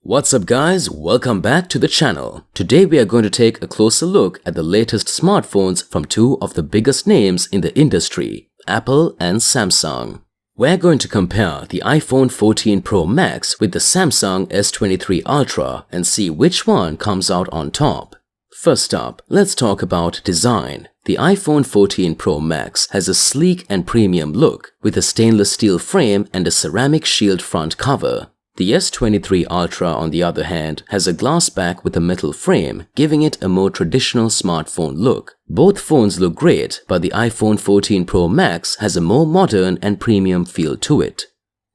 What's up guys, welcome back to the channel. Today we are going to take a closer look at the latest smartphones from two of the biggest names in the industry, Apple and Samsung. We're going to compare the iPhone 14 Pro Max with the Samsung S23 Ultra and see which one comes out on top. First up, let's talk about design. The iPhone 14 Pro Max has a sleek and premium look with a stainless steel frame and a ceramic shield front cover. The S23 Ultra, on the other hand, has a glass back with a metal frame, giving it a more traditional smartphone look. Both phones look great, but the iPhone 14 Pro Max has a more modern and premium feel to it.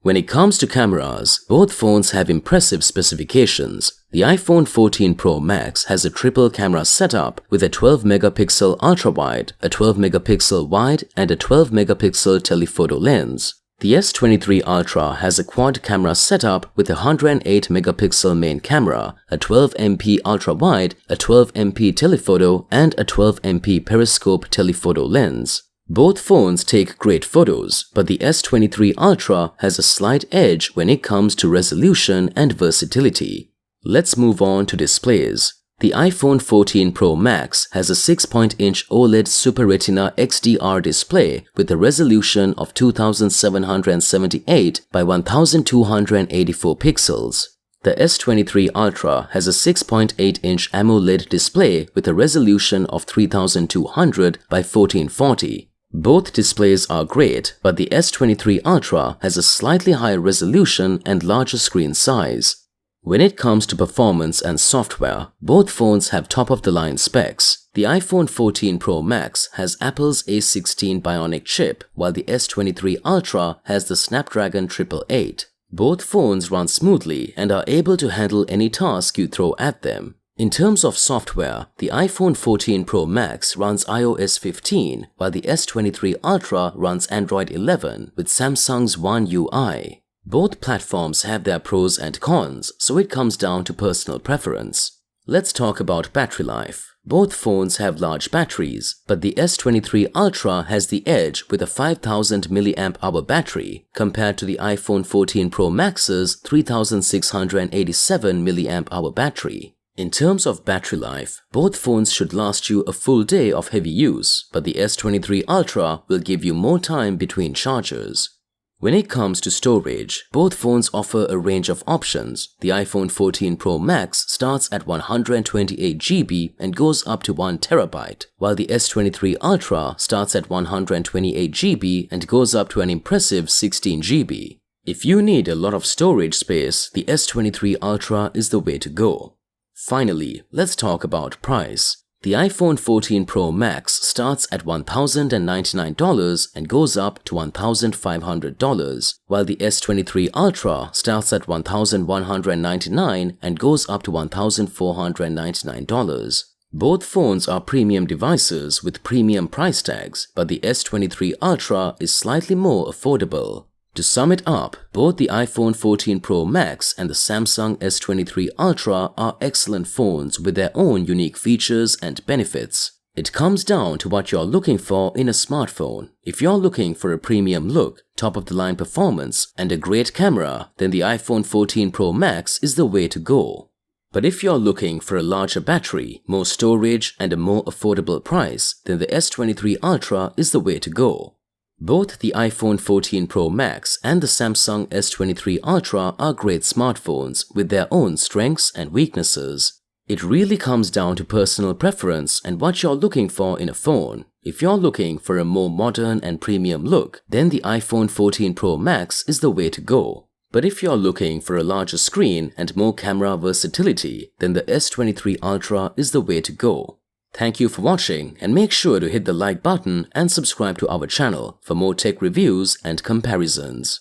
When it comes to cameras, both phones have impressive specifications. The iPhone 14 Pro Max has a triple camera setup with a 12-megapixel ultra-wide, a 12-megapixel wide, and a 12-megapixel telephoto lens. The S23 Ultra has a quad camera setup with a 108-megapixel main camera, a 12MP ultra-wide, a 12MP telephoto, and a 12MP periscope telephoto lens. Both phones take great photos, but the S23 Ultra has a slight edge when it comes to resolution and versatility. Let's move on to displays. The iPhone 14 Pro Max has a 6-inch OLED Super Retina XDR display with a resolution of 2778 by 1284 pixels. The S23 Ultra has a 6.8-inch AMOLED display with a resolution of 3200 by 1440. Both displays are great, but the S23 Ultra has a slightly higher resolution and larger screen size. When it comes to performance and software, both phones have top-of-the-line specs. The iPhone 14 Pro Max has Apple's A16 Bionic chip, while the S23 Ultra has the Snapdragon 888. Both phones run smoothly and are able to handle any task you throw at them. In terms of software, the iPhone 14 Pro Max runs iOS 15, while the S23 Ultra runs Android 11 with Samsung's One UI. Both platforms have their pros and cons, so it comes down to personal preference. Let's talk about battery life. Both phones have large batteries, but the S23 Ultra has the edge with a 5000 mAh battery compared to the iPhone 14 Pro Max's 3687 mAh battery. In terms of battery life, both phones should last you a full day of heavy use, but the S23 Ultra will give you more time between charges. When it comes to storage, both phones offer a range of options. The iPhone 14 Pro Max starts at 128 GB and goes up to 1 TB, while the S23 Ultra starts at 128 GB and goes up to an impressive 16 GB. If you need a lot of storage space, the S23 Ultra is the way to go. Finally, let's talk about price. The iPhone 14 Pro Max starts at $1,099 and goes up to $1,500, while the S23 Ultra starts at $1,199 and goes up to $1,499. Both phones are premium devices with premium price tags, but the S23 Ultra is slightly more affordable. To sum it up, both the iPhone 14 Pro Max and the Samsung S23 Ultra are excellent phones with their own unique features and benefits. It comes down to what you're looking for in a smartphone. If you're looking for a premium look, top-of-the-line performance, and a great camera, then the iPhone 14 Pro Max is the way to go. But if you're looking for a larger battery, more storage, and a more affordable price, then the S23 Ultra is the way to go. Both the iPhone 14 Pro Max and the Samsung S23 Ultra are great smartphones with their own strengths and weaknesses. It really comes down to personal preference and what you're looking for in a phone. If you're looking for a more modern and premium look, then the iPhone 14 Pro Max is the way to go. But if you're looking for a larger screen and more camera versatility, then the S23 Ultra is the way to go. Thank you for watching and make sure to hit the like button and subscribe to our channel for more tech reviews and comparisons.